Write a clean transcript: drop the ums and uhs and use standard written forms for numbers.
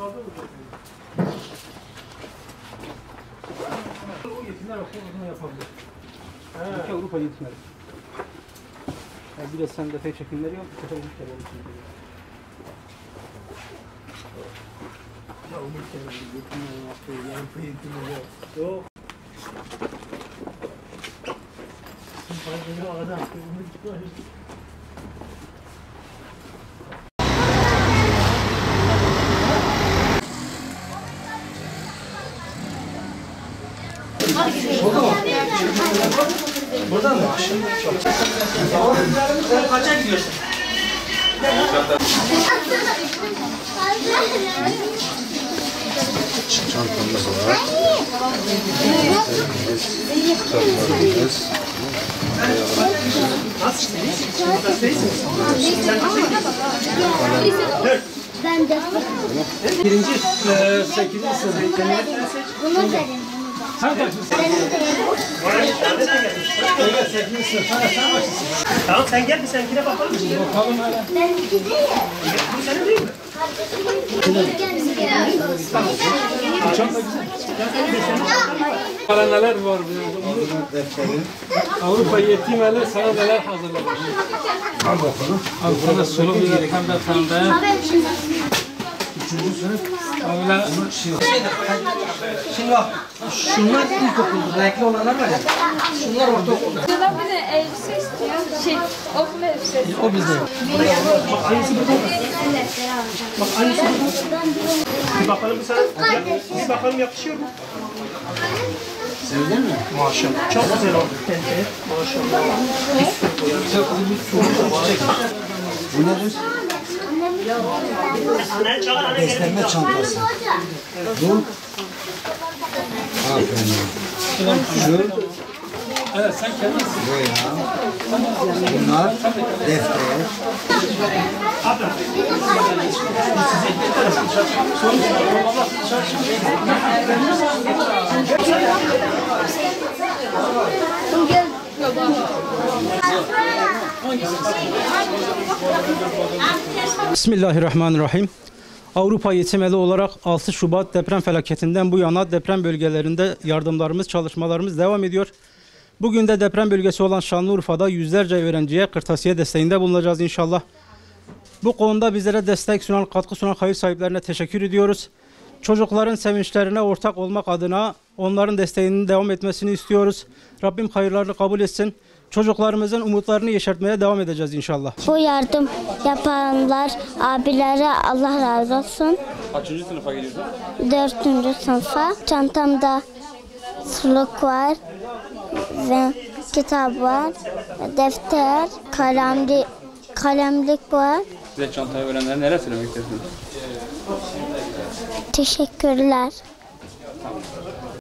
O yetimler okulunu yapabilir. Ülke Avrupa yetimleri. Bir de sen detay çekimleri yap. Bu sefer ülke ya o ülkeler yetimlerin yaptığı Avrupa yetimleri yok. Fazla adam. Buradan mı? Sen kaça gidiyorsun? Çantamız var. Kitaplarımız. Ben de. Birinci, 8. sınıf. Bunu verin. Sen kaçsın? Tamam sen gel bir seninkine bakalım. Bakalım hele. Benimki değil. Bu senin değil mi? Sana neler var Avrupa yetimleri sana neler hazırlamış. Al bakalım. Al sana sulu bir pembe pembe. Üçüncü sınıf. Öyle Şimdi bak şunlar ilkokulda renkli olanlar var ya. Şunlar ortaokulda. Şurada bir de elbise istiyor. Okul elbisesi. o bizde. Bak aynısı burada. Bak aynısı burada. Bir bakalım bir sana. Bir bakalım yakışıyor mu? Sevdin mi? Maşallah. Çok güzel oldu. Evet. Maşallah. Bu nedir? Beslenme çantası. Bu. Aferin. Şu. Evet sen kendin Bu ya. Bunlar defter. Bismillahirrahmanirrahim. Avrupa Yetim Evi olarak 6 Şubat deprem felaketinden bu yana deprem bölgelerinde yardımlarımız, çalışmalarımız devam ediyor. Bugün de deprem bölgesi olan Şanlıurfa'da yüzlerce öğrenciye kırtasiye desteğinde bulunacağız inşallah. Bu konuda bizlere destek sunan, katkı sunan hayır sahiplerine teşekkür ediyoruz. Çocukların sevinçlerine ortak olmak adına onların desteğinin devam etmesini istiyoruz. Rabbim hayırlarını kabul etsin. Çocuklarımızın umutlarını yeşertmeye devam edeceğiz inşallah. Bu yardım yapanlar, abilere Allah razı olsun. Kaçıncı sınıfa gidiyorsun? 4. sınıfa. Çantamda suluk var ve kitap var, defter, kalemlik var. Size çantayı öğrenenlere neler söylemek istiyorsunuz? Teşekkürler.